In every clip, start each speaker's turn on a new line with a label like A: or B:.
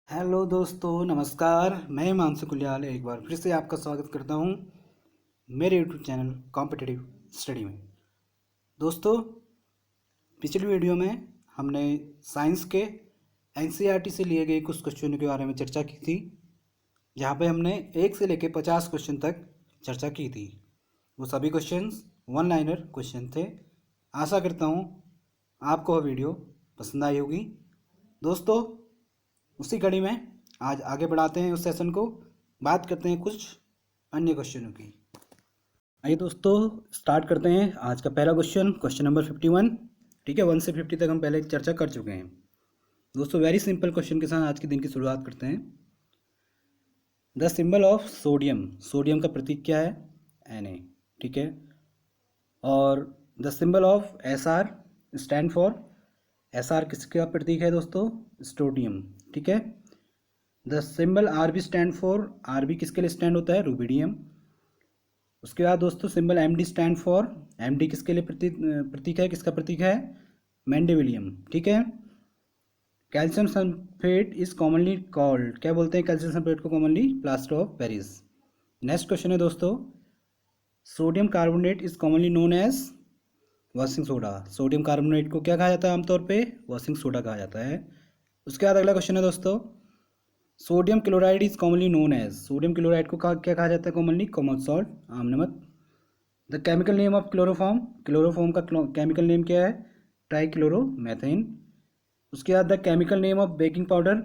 A: Hello दोस्तों, नमस्कार। मैं हिमांशु कुलियाल एक बार फिर से आपका स्वागत करता हूं मेरे यूट्यूब चैनल कॉम्पिटिटिव स्टडी में। दोस्तों, पिछली वीडियो में हमने साइंस के एनसीईआरटी से लिए गए कुछ क्वेश्चनों के बारे में चर्चा की थी, जहां पे हमने 1 से लेकर 50 क्वेश्चन तक चर्चा की थी। वो सभी क्वेश्चंस वन लाइनर क्वेश्चन थे। आशा करता हूं आपको वह वीडियो पसंद आई होगी। दोस्तों, उसी कड़ी में आज आगे बढ़ाते हैं उस सेशन को, बात करते हैं कुछ अन्य क्वेश्चनों की। आइए दोस्तों, स्टार्ट करते हैं आज का पहला क्वेश्चन नंबर 51। ठीक है, 1 से 50 तक हम पहले चर्चा कर चुके हैं। दोस्तों, वेरी सिंपल क्वेश्चन के साथ आज के दिन की शुरुआत करते हैं। The symbol of sodium, sodium का प्रतीक क्या है? Na। ठीक है, और the symbol of Sr stand for, Sr किसका प्रतीक है दोस्तों? स्टोडियम। ठीक है, the symbol Rb stand for, Rb किसके लिए स्टैंड होता है? रुबिडियम। उसके बाद दोस्तों symbol Md stand for, Md किसके लिए प्रतीक है? किसका प्रतीक है? मैंडेविलियम। ठीक है, calcium sulphate is commonly called, क्या बोलते हैं कैल्शियम सल्फेट को commonly? Plaster of Paris. Next question है दोस्तों, sodium carbonate is commonly known as washing soda. Sodium carbonate को क्या कहा जाता है आमतौर पे? वॉशिंग सोडा कहा जाता है। उसके बाद अगला क्वेश्चन है दोस्तों, sodium chloride is commonly known as, sodium chloride को क्या कहा जाता है कॉमनली? कॉमन सॉल्ट, आम नमक। The chemical name of chloroform, chloroform का केमिकल नेम क्या है? ट्राईक्लोरोमेथेन। उसके बाद the chemical name of baking powder,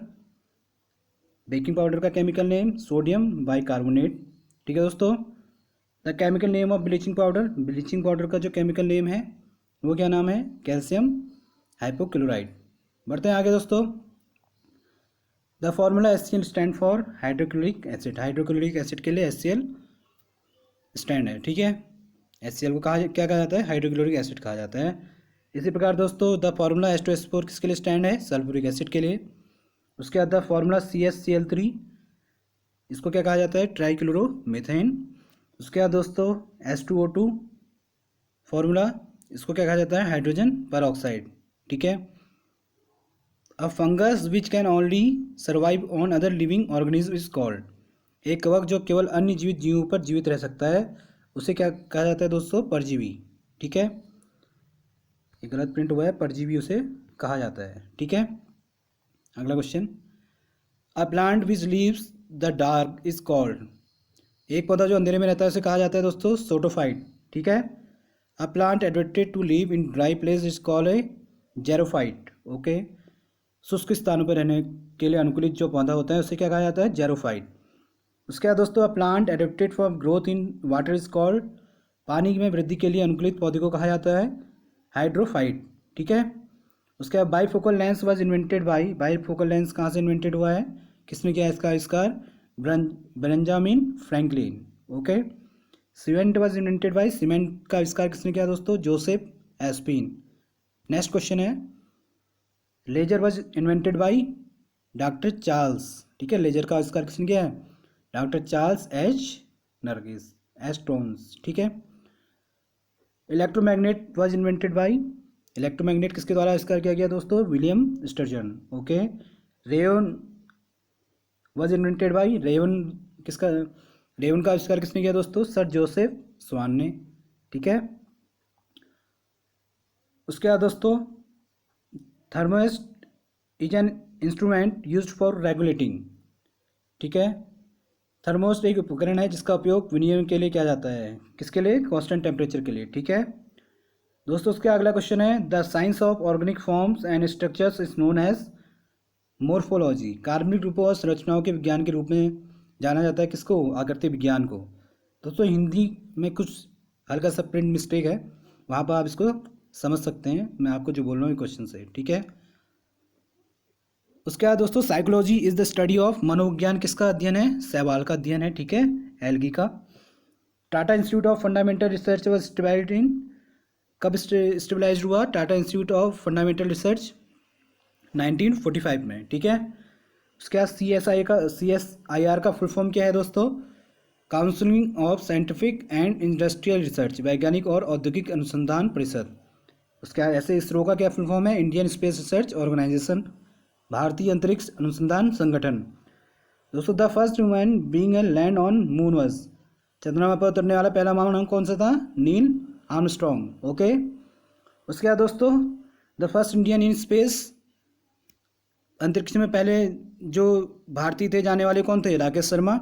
A: baking powder का केमिकल नेम सोडियम बाइकार्बोनेट। ठीक है दोस्तों, the chemical name of bleaching powder, bleaching powder का जो केमिकल नेम है वो क्या नाम है? Calcium hypochloride. बढ़ते हैं आगे दोस्तों, the formula HCl stand for hydrochloric acid, hydrochloric acid के लिए HCl स्टैंड है। ठीक है, HCl को क्या कहा जाता है? हाइड्रोक्लोरिक एसिड कहा जाता है। इसी प्रकार दोस्तों द फॉर्मूला H2SO4 किसके लिए स्टैंड है? सल्फ्यूरिक एसिड के लिए। उसके बाद द फॉर्मूला CaCl3, इसको क्या कहा जाता है? ट्राईक्लोरोमीथेन। उसके बाद दोस्तों H2O2 फॉर्मूला, इसको क्या कहा जाता है? Hydrogen peroxide. ठीक है, a fungus which can only survive on other living organism is called, एक कवक जो केवल अन्य जीवित जीवों पर जीवित रह सकता है उसे क्या कहा जाता है दोस्तों? परजीवी। ठीक है, ये गलत प्रिंट हुआ है, परजीवी उसे कहा जाता है। ठीक है, अगला question, a plant which leaves the dark is called, एक पौधा जो अंधेरे में रहता है उसे कहा जाता है दोस्तों? सोटोफाइट। ठीक है, a plant adapted to live in dry place is called a xerophyte. Okay, शुष्क स्थानों पर रहने के लिए अनुकूलित जो पौधा होता है उसे क्या कहा जाता है? जेरोफाइट। उसके बाद दोस्तों, अ plant adapted for growth in water is called, पानी में वृद्धि के लिए अनुकूलित पौधे को कहा जाता है? हाइड्रोफाइट। ठीक है, उसके बाद bifocal lens was invented by, bifocal lens कहाँ से इन्वेंटेड हुआ है? किसने किया इसका आविष्कार? Benjamin Franklin. Okay, cement was invented by, cement का आविष्कार किसने किया दोस्तों? Joseph Aspin. नेक्स्ट क्वेश्चन है, laser was invented by doctor Charles. ठीक है, लेजर का आविष्कार किसने किया है? डॉक्टर चार्ल्स एच नर्गिस एस्ट्रोन्स। ठीक है, electromagnet was invented by, electromagnet किसके द्वारा आविष्कार किया गया दोस्तों? William sturgeon. Okay, rayon was invented by, rayon किसका, रेयन का आविष्कार किसने किया दोस्तों? सर जोसेफ स्वान ने। ठीक है, उसके बाद दोस्तों, thermostat is an instrument used for regulating. ठीक है, थर्मोस्ट एक उपकरण है जिसका उपयोग विनियमन के लिए किया जाता है, किसके लिए? कांस्टेंट टेम्परेचर के लिए। ठीक है दोस्तों, उसका अगला क्वेश्चन है, the science of organic forms and structures is known as morphology, कार्बनिक रूपों और संरचनाओं के विज्ञान के रूप में जाना जाता है किसको? आकृति विज्ञान को। दोस्तों हिंदी में कुछ हल्का सा प्रिंट मिस्टेक है, वहाँ पर आप इसको समझ सकते हैं, मैं आपको जो बोल रहा हूँ क्वेश्चन से। ठीक है, उसके बाद दोस्तों psychology is the study of, मनोविज्ञान किसका अध्ययन है? शैवाल का अध्ययन है। ठीक है, एल्गी का। Tata institute of fundamental research was stabilized in, कब स्टेबलाइज्ड हुआ Tata institute of fundamental research? 1945 में। ठीक है, उसके बाद CSIR का फुल फॉर्म क्या है दोस्तों? Counselling of scientific and industrial research, वैज्ञानिक और औद्योगिक अनुसंधान परिषद। उसके बाद ऐसे इसरो का क्या फुल फॉर्म है? Indian Space Research Organisation. भारतीय अंतरिक्ष अनुसंधान संगठन। दोस्तों the first woman being a land on moon was, चंद्रमा पर उतरने वाला पहला मानव कौन सा था? Neil Armstrong. ओके, उसके बाद दोस्तों the first Indian in space, अंतरिक्ष में पहले जो भारतीय थे जाने वाले कौन थे? राकेश शर्मा।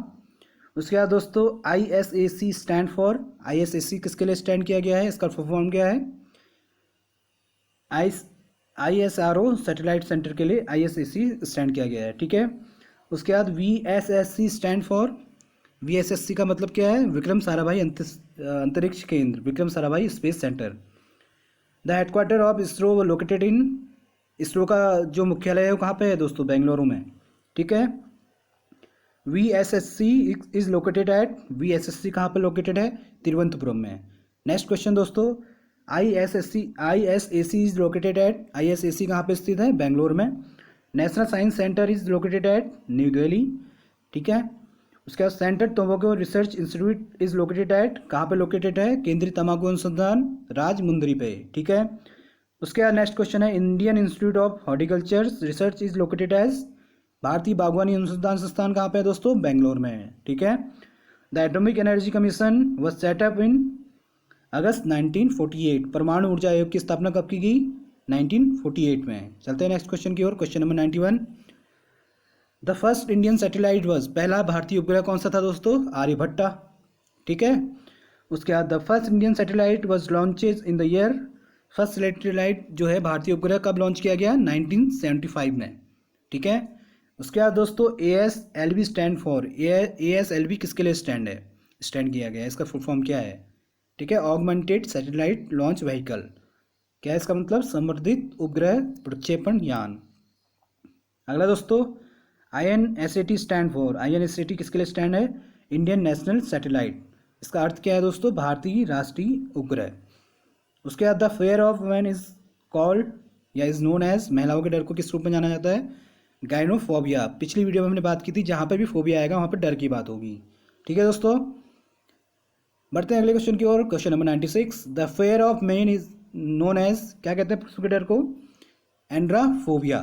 A: उसके बाद दोस्तों ISAC स्टैंड फॉर, ISAC किसके लिए स्टैंड किया गया है? इसका फुल फॉर्म क्या है? ISRO सैटेलाइट सेंटर के लिए ISAC स्टैंड किया गया है, ठीक है। उसके बाद VSSC स्टैंड फॉर, VSSC का मतलब क्या है? विक्रम साराभाई अंतरिक्ष केंद्र, Vikram Sarabhai space centre. The headquarter of ISRO located in, ISRO का जो मुख्यालय है वो कहाँ पे है दोस्तों? बेंगलुरु में, ठीक है। VSSC is located at, VSSC कहाँ पे लोकेटेड है? तिरुवनंतपुरम में। नेक्स्ट क्वेश्चन दोस्तों, ISAC is located at, ISAC कहाँ पे स्थित है? बेंगलोर में। National science centre is located at new Delhi, ठीक है। उसके बाद सेंटर तंबाकू research institute is located at, कहाँ पे लोकेटेड है? केंद्रीय तंबाकू अनुसंधान राजमुंदरी पे, ठीक है। उसके बाद नेक्स्ट क्वेश्चन है, Indian Institute of Horticulture Research is located as, भारतीय बागवानी अनुसंधान संस्थान कहाँ पे है दोस्तों? बेंगलोर में है, ठीक है। The atomic energy commission was set up in August 1948, परमाणु ऊर्जा आयोग की स्थापना कब की गई? 1948 में। चलते हैं नेक्स्ट क्वेश्चन की ओर, question number 91। The first Indian satellite was, पहला भारतीय उपग्रह कौन सा था दोस्तों? आर्यभट्टा, ठीक है। उसके बाद the first Indian satellite was launches in the year, first satellite जो है भारतीय उपग्रह कब लॉन्च किया गया? 1975 में, ठीक है। उसके बाद दोस्तों ASLV स्टैंड फॉर, ASLV किसके लिए स्टैंड किया गया है? इसका फुल फॉर्म क्या है? ठीक है, ऑगमेंटेड सैटेलाइट लॉन्च व्हीकल। क्या है इसका मतलब? संवर्धित उपग्रह प्रक्षेपण यान। अगला दोस्तों INSAT स्टैंड फॉर, INSAT किसके लिए स्टैंड है? Indian national satellite. इसका अर्थ क्या है दोस्तों? भारतीय राष्ट्रीय उपग्रह। उसके बाद the fear of women is called या इज नोन एज, महिलाओं के डर को किस रूप में जाना जाता है? गाइनोफोबिया। पिछली वीडियो में हमने बात की थी, जहाँ पे भी फोबिया आएगा वहाँ पे डर की बात होगी, ठीक है दोस्तों। बढ़ते हैं अगले क्वेश्चन की ओर, question number 96। The fear of men is known as, क्या कहते हैं पुरुषों के डर को? एंड्राफोबिया।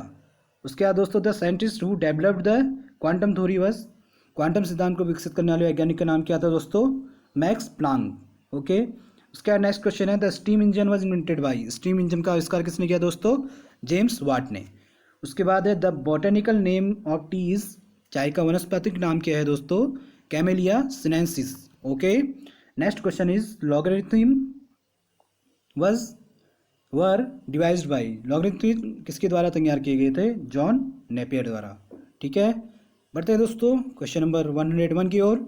A: उसके बाद दोस्तों the scientist who developed the quantum theory was, quantum सिद्धांत को विकसित करने वाले वैज्ञानिक का नाम क्या था दोस्तों? Max Planck. ओके, उसके बाद नेक्स्ट क्वेश्चन है, the steam engine was invented by, steam engine का आविष्कार किसने किया दोस्तों? जेम्स वाट ने। उसके बाद है the botanical name of T is, चाय का वनस्पतिक नाम क्या है दोस्तों? Camellia sinensis. Okay, next question is logarithm were devised by, logarithm किसके द्वारा तैयार किए गए थे? जॉन नेपियर द्वारा, ठीक है। बढ़ते हैं दोस्तों क्वेश्चन नंबर 101 की ओर।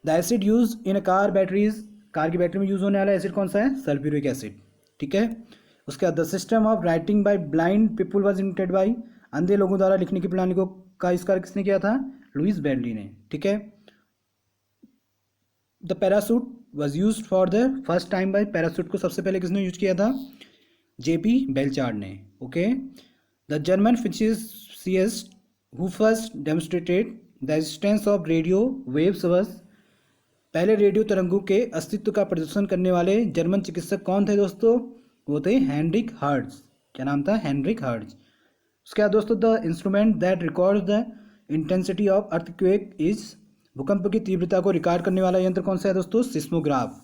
A: The acid use in a car batteries, car की बैटरी में यूज होने वाला एसिड कौन सा है? सल्फ्यूरिक एसिड, ठीक है। उसके बाद the system of writing by blind people was invented bye, अंधे लोगों द्वारा लिखने की प्रणाली को का आविष्कार किसने किया था? लुइस ब्रेडली ने, ठीक है। The parachute was use for the first time by, parachute को सबसे पहले किसने यूज किया था? JP बेलचार्ड ने। Okay, the German physicist who first demonstrated the existence of radio waves was, पहले रेडियो तरंगों के अस्तित्व का प्रदर्शन करने वाले जर्मन चिकित्सक कौन थे दोस्तों? वो थे हेनरिक हर्ट्ज। क्या नाम था? Heinrich Hertz. उसके बाद दोस्तों the instrument that records the intensity of earthquake is, भूकंप की तीव्रता को रिकॉर्ड करने वाला यंत्र कौन सा है दोस्तों? सिस्मोग्राफ।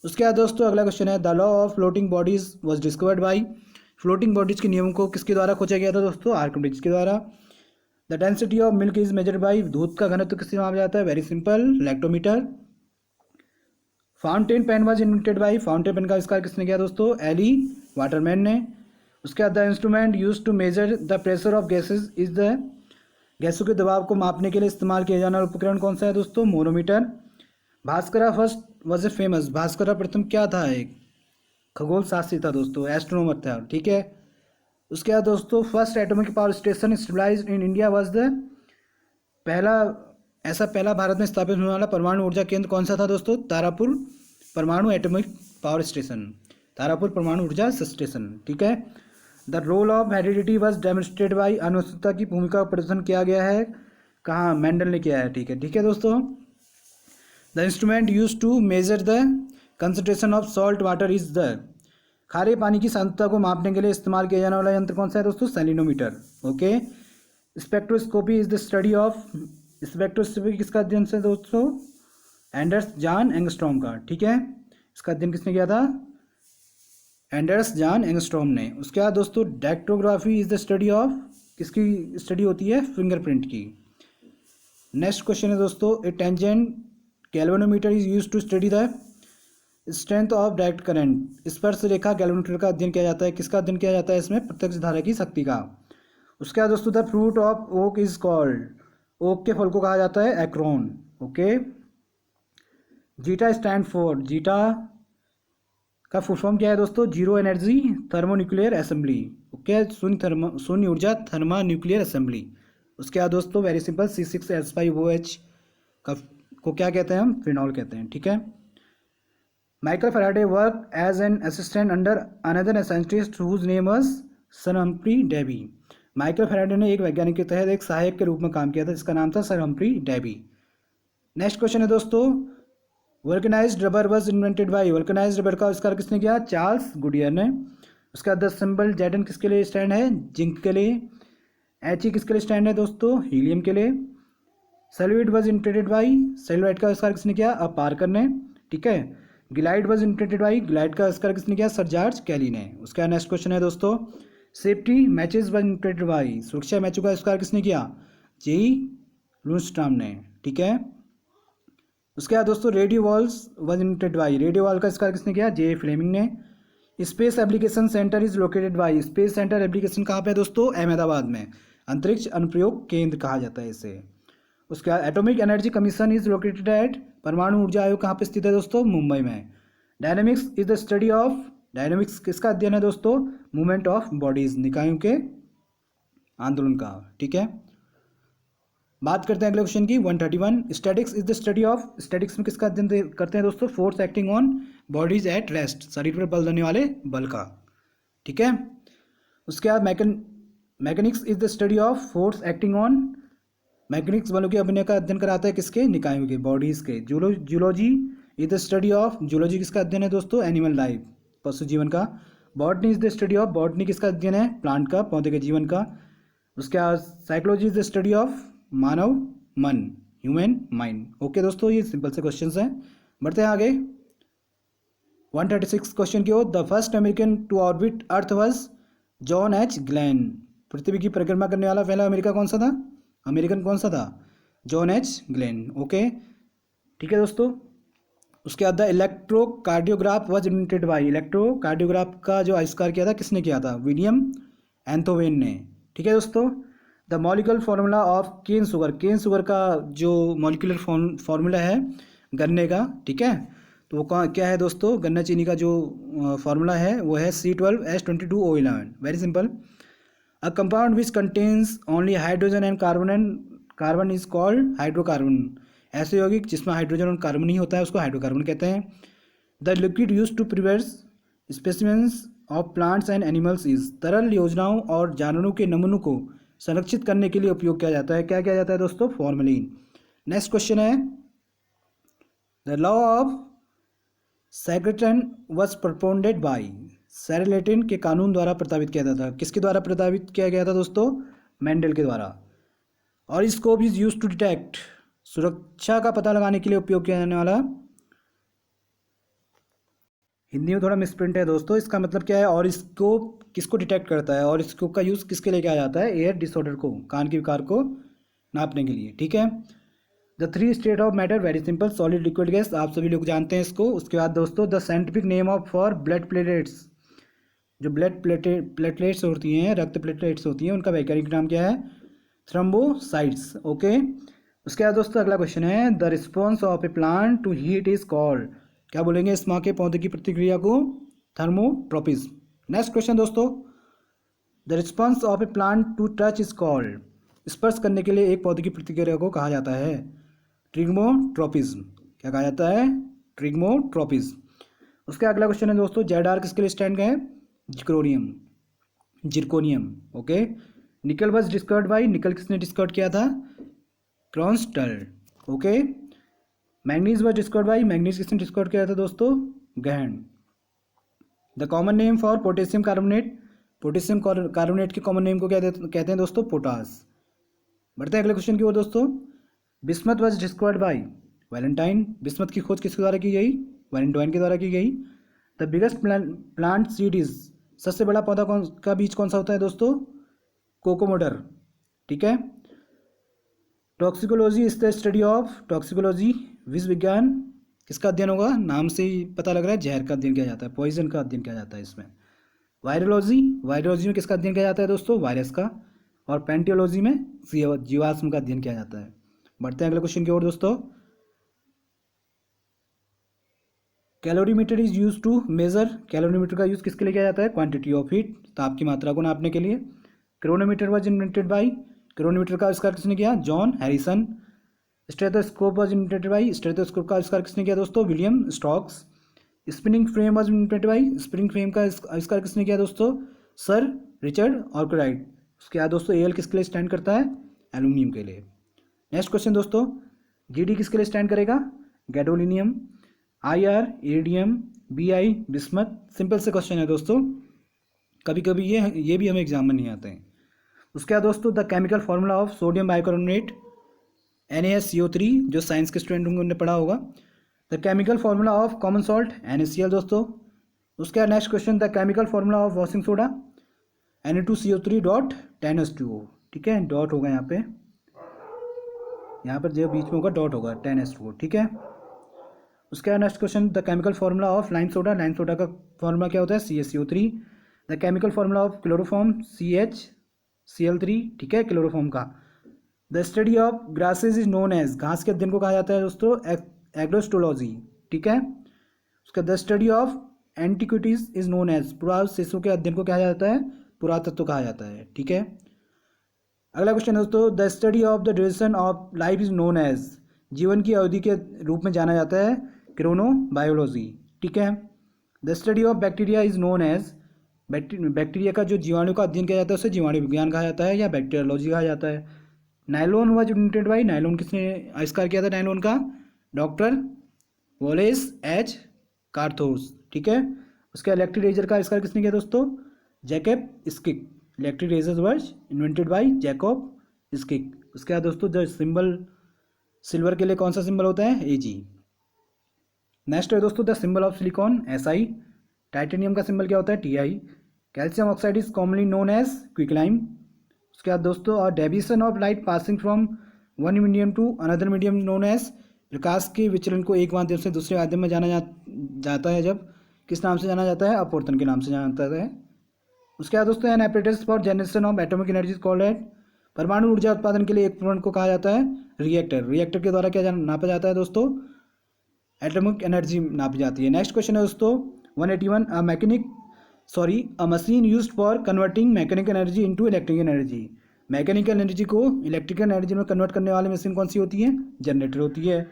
A: उसके बाद दोस्तों अगला क्वेश्चन है, the law of floating bodies was discovered by, floating bodies के नियमों को किसके द्वारा खोजा गया था दोस्तों? आर्किमिडीज के द्वारा। The density of milk is measured by, दूध का घनत्व किससे मापा जाता है? Very simple, lactometer. Fountain pen was invented by, fountain pen का आविष्कार किसने किया दोस्तों? एली वाटरमैन ने। उसके बाद the instrument use to measure the pressure of gases is the, गैसों के दबाव को मापने के लिए इस्तेमाल किया जाने वाला उपकरण कौन सा है दोस्तों? Manometer. Bhaskara first was a famous, Bhaskara प्रथम क्या था? एक खगोल शास्त्री था दोस्तों, एस्ट्रोनॉमर था, ठीक है। उसके बाद दोस्तों first atomic power station stabilized in India was the, पहला भारत में स्थापित होने वाला परमाणु ऊर्जा केंद्र कौन सा था दोस्तों? तारापुर परमाणु एटॉमिक पावर स्टेशन, तारापुर परमाणु ऊर्जा स्टेशन, ठीक है। The role of heredity was demonstrated by, आनुवंशिकता की भूमिका का प्रदर्शन किया गया है कहाँ? मेंडल ने किया है, ठीक है, ठीक है दोस्तों। The instrument use to measure the concentration of salt water is the, खारे पानी की सांद्रता को मापने के लिए इस्तेमाल किया जाने वाला यंत्र कौन सा है दोस्तों? Salinometer. Okay. Spectroscopy is the study of, spectroscopy किसका अध्ययन है दोस्तों? एंडर्स जॉन एंगस्ट्रॉम का। ठीक है, इसका अध्ययन किसने किया था? एंडर्स जॉन एंगस्ट्रॉम ने। उसके बाद दोस्तों dactylography is the study of, किसकी स्टडी होती है? फिंगरप्रिंट की। नेक्स्ट क्वेश्चन है दोस्तों, a tangent galvanometer is use to study the strength of direct current. स्पर्श रेखा गैल्वेनोमीटर का अध्ययन किया जाता है, किसका अध्ययन किया जाता है इसमें? प्रत्यक्ष धारा की शक्ति का। उसके बाद दोस्तों the fruit of oak is called, oak के फल को कहा जाता है acorn. Okay. ZETA stand for, ZETA का फुल फॉर्म क्या है दोस्तों? Zero energy thermonuclear assembly. Okay, शून्य ऊर्जा थर्मा न्यूक्लियर असेंबली। उसके बाद दोस्तों वेरी सिंपल, C6H5OH का को क्या कहते हैं हम? फिनॉल कहते हैं। ठीक है। Michael Faraday work as an assistant under another scientist whose name was sir Humphry Davy. Michael Faraday ने एक वैज्ञानिक के तहत एक सहायक के रूप में काम किया था, जिसका नाम था sir Humphry Davy. Next question है दोस्तों, vulcanized rubber was invented by, vulcanized rubber का आविष्कार किसने किया? चार्ल्स गुडियर ने। उसका 10 सिंबल जेडन किसके लिए स्टैंड है? जिंक के लिए। He किसके लिए स्टैंड है दोस्तों? हीलियम के लिए। Celluloid was invented by, celluloid का आविष्कार किसने किया? पार्कर ने। ठीक है। गिलाइड वाज इन्वेंटेड बाय, गिलाइड का आविष्कार किसने किया? सर जॉर्ज कैली ने। उसका नेक्स्ट क्वेश्चन है दोस्तों, safety matches was invented bye, सुरक्षा मैचों का आविष्कार किसने किया? जेई लुनस्ट्रॉम ने। ठीक है। उसके बाद दोस्तों radio valves was invented by, radio valve का आविष्कार किसने किया? जे फ्लेमिंग ने। Space application centre is located by, space centre application कहाँ पे है दोस्तों? अहमदाबाद में। अंतरिक्ष अनुप्रयोग केंद्र कहा जाता है इसे। उसके बाद atomic energy commission is located at, परमाणु ऊर्जा आयोग कहाँ पे स्थित है दोस्तों? मुंबई में। Dynamics is the study of, dynamics किसका अध्ययन है दोस्तों? मूवमेंट ऑफ बॉडीज, निकायों के आंदोलन का। ठीक है। बात करते हैं अगले क्वेश्चन की 131, statics is the study of, statics में किसका अध्ययन करते हैं दोस्तों? Force acting on bodies at rest, शरीर पर बल देने वाले बल का। ठीक है। उसके बाद mechanics is the study of force acting on, mechanics बलों के अभिनय का अध्ययन कराता है किसके? निकायों के, बॉडीज के। Zoology is the study of, zoology किसका अध्ययन है दोस्तों? एनिमल लाइफ, पशु जीवन का। Botany is the study of, botany किसका अध्ययन है? प्लांट का, पौधे के जीवन का। उसके बाद psychology is the study of, मानव मन, ह्यूमन माइंड। ओके दोस्तों, ये सिंपल से क्वेश्चंस हैं। बढ़ते हैं आगे 136 क्वेश्चन की ओर। The first American to orbit earth was John H Glenn. पृथ्वी की परिक्रमा करने वाला पहला अमेरिका कौन सा था? अमेरिकन कौन सा था? John H Glenn. ओके। ठीक है दोस्तों। उसके बाद the electrocardiograph was invented bye, electrocardiograph का जो आविष्कार किया था किसने किया था? विलियम एंथोवेन ने। ठीक है दोस्तों। The molecular formula of cane sugar, cane sugar का जो मॉलिक्यूलर फार्मूला है गन्ने का, ठीक है, तो वो क्या है दोस्तों? गन्ना चीनी का जो फार्मूला है वो है C12H22O11। Very simple. A compound which contains only hydrogen and carbon is called hydrocarbon. ऐसे यौगिक जिसमें हाइड्रोजन और कार्बन ही होता है उसको हाइड्रोकार्बन कहते हैं। The liquid use to prepare specimens of plants and animals is, तरल योजनाओं और जानवरों के नमूनों को संरक्षित करने के लिए उपयोग किया जाता है, क्या किया जाता है दोस्तों? फॉर्मेलिन। नेक्स्ट क्वेश्चन है, the law of segregation was propounded by, सैरेलेटन के कानून द्वारा प्रस्तावित किया जाता था, किसके द्वारा प्रस्तावित किया गया था दोस्तों? मेंडल के द्वारा। और scope is use to detect, सुरक्षा का पता लगाने के लिए उपयोग किया जाने वाला, हिंदी में थोड़ा मिसप्रिंट है दोस्तों, इसका मतलब क्या है? और स्कोप किसको डिटेक्ट करता है? और स्कोप का यूज़ किसके लिए किया जाता है? एयर डिसऑर्डर को, कान के विकार को नापने के लिए। ठीक है। The 3 state of matter, very simple, solid liquid gas, आप सभी लोग जानते हैं इसको। उसके बाद दोस्तों the scientific name of for blood platelets, जो ब्लड प्लेटलेट्स होती हैं, रक्त प्लेटलेट्स होती हैं, उनका वैज्ञानिक नाम क्या है? थ्रोम्बोसाइट्स। ओके। उसके बाद दोस्तों अगला क्वेश्चन है, the response of a plant to heat is called, क्या बोलेंगे इस माँ के पौधे की प्रतिक्रिया को? थर्मोट्रोपिज्म। नेक्स्ट क्वेश्चन दोस्तों, the response of a plant to touch is called, स्पर्श करने के लिए एक पौधे की प्रतिक्रिया को कहा जाता है ट्रिग्मोट्रोपिज्म। क्या कहा जाता है? ट्रिग्मोट्रोपिज्म। उसका अगला क्वेश्चन है दोस्तों, जेड किसके लिए स्टैंड का है? Zirconium. Okay. Nickel was discovered by, nickel किसने डिस्कवर किया था? Cronstedt. Okay. Manganese was discovered by, manganese किसने डिस्कवर किया था दोस्तों? Gahn. The common name for potassium carbonate, potassium carbonate के कॉमन नेम को क्या कहते हैं दोस्तों? पोटास। बढ़ते हैं अगले क्वेश्चन की ओर दोस्तों। Bismuth was discovered by Valentine, bismuth की खोज किसके द्वारा की गई? वैलेंटाइन के द्वारा की गई। The biggest plant seed is, सबसे बड़ा पौधा का बीज कौन सा होता है दोस्तों? कोकोमोडर। ठीक है। Toxicology is the study of, toxicology विष विज्ञान किसका अध्ययन होगा? नाम से ही पता लग रहा है, जहर का अध्ययन किया जाता है, पॉइजन का अध्ययन किया जाता है इसमें। वायरोलॉजी, वायरोलॉजी में किसका अध्ययन किया जाता है दोस्तों? वायरस का। और पेंटियोलॉजी में जीवाश्म का अध्ययन किया जाता है। बढ़ते हैं अगले क्वेश्चन की ओर दोस्तों। Calorimeter is use to measure, calorimeter का यूज किसके लिए किया जाता है? क्वांटिटी ऑफ हीट, ताप की मात्रा को नापने के लिए। Chronometer was invented by, chronometer का आविष्कार किसने किया? John Harrison. Stethoscope was invented by, stethoscope का आविष्कार किसने किया दोस्तों? William stocks. Spinning frame was invented by, spring frame का आविष्कार किसने किया दोस्तों? Sir Richard Arkwright. उसके बाद दोस्तों एल किसके लिए स्टैंड करता है? एल्यूमिनियम के लिए। नेक्स्ट क्वेश्चन दोस्तों, जीडी किसके लिए स्टैंड करेगा? Gadolinium. IR iridium, BI bismuth. Simple से क्वेश्चन है दोस्तों, कभी कभी ये भी हमें एग्जाम में नहीं आते हैं। उसके बाद दोस्तों the chemical formula of sodium bicarbonate NaSCO3, जो साइंस के स्टूडेंट होंगे उन्होंने पढ़ा होगा। The chemical formula of common salt NaCl दोस्तों। उसके बाद next question, the chemical formula of washing soda Na2CO3 dot 10H2O। ठीक है, डॉट होगा यहाँ पर जो बीच में होगा डॉट होगा 10H2O। ठीक है। उसके बाद next question, the chemical formula of lime soda, lime soda का फार्मूला क्या होता है? CaCO3। The chemical formula of chloroform CHCl3। ठीक है, क्लोरोफॉर्म का। The study of grasses is known as, घास के अध्ययन को कहा जाता है दोस्तों एग्रोस्टोलॉजी। ठीक है। उसका the study of antiquities is known as, पुरावशेषों के अध्ययन को कहा जाता है पुरातत्व कहा जाता है। ठीक है। अगला क्वेश्चन दोस्तों, the study of the duration of life is known as, जीवन की अवधि के रूप में जाना जाता है क्रोनोबायोलॉजी। ठीक है। The study of bacteria is known as, bacteria का जो जीवाणु का अध्ययन किया जाता है उसे जीवाणु विज्ञान कहा जाता है या बैक्टीरियोलॉजी कहा जाता है। Nylon was invented by, nylon किसने आविष्कार किया था नायलॉन का? Doctor Wallace H Carothers. ठीक है। उसके इलेक्ट्रिक रेजर का आविष्कार किसने किया दोस्तों? Jacob Schick. Electric razor was invented by Jacob Schick. उसके बाद दोस्तों जो सिंबल सिल्वर के लिए कौन सा सिंबल होता है? Ag। नेक्स्ट है दोस्तों the symbol of silicon Si। Titanium का सिंबल क्या होता है? Ti। Calcium oxide is commonly known as quicklime. उसके बाद दोस्तों और deviation of light passing from one medium to another medium known as, प्रकाश के विचलन को एक माध्यम से दूसरे माध्यम में जाना जाता है जब किस नाम से जाना जाता है? अपवर्तन के नाम से जाना जाता है। उसके बाद दोस्तों an apparatus for generation of atomic energy called at, परमाणु ऊर्जा उत्पादन के लिए एक उपकरण को कहा जाता है रिएक्टर। रिएक्टर के द्वारा क्या नापा जाता है दोस्तों? एटॉमिक एनर्जी नापी जाती है। नेक्स्ट क्वेश्चन है दोस्तों 181, अ machine used for converting mechanical energy into electrical energy, mechanical energy को इलेक्ट्रिकल एनर्जी में कन्वर्ट करने वाली मशीन कौन सी होती है? जनरेटर होती है।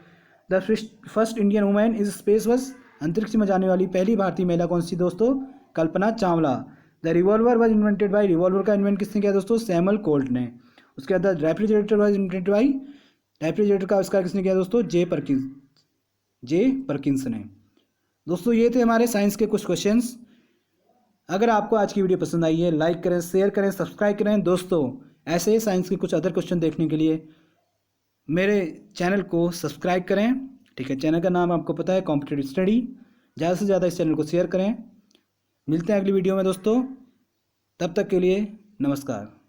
A: The first Indian women is space was, अंतरिक्ष में जाने वाली पहली भारतीय महिला कौन सी दोस्तों? Kalpana Chawla. The revolver was invented by, revolver का इन्वेंट किसने किया दोस्तों? सैमुअल कोल्ट ने। उसके बाद the refrigerator was invented by, refrigerator का आविष्कार किसने किया दोस्तों? जे परकिंस ने। दोस्तों ये थे हमारे साइंस के कुछ क्वेश्चंस। अगर आपको आज की वीडियो पसंद आई है लाइक करें, शेयर करें, सब्सक्राइब करें। दोस्तों ऐसे ही साइंस के कुछ अदर क्वेश्चन देखने के लिए मेरे चैनल को सब्सक्राइब करें। ठीक है, चैनल का नाम आपको पता है कॉम्पिटिटिव स्टडी। ज़्यादा से ज़्यादा इस चैनल को शेयर करें। मिलते हैं अगली वीडियो में दोस्तों, तब तक के लिए नमस्कार।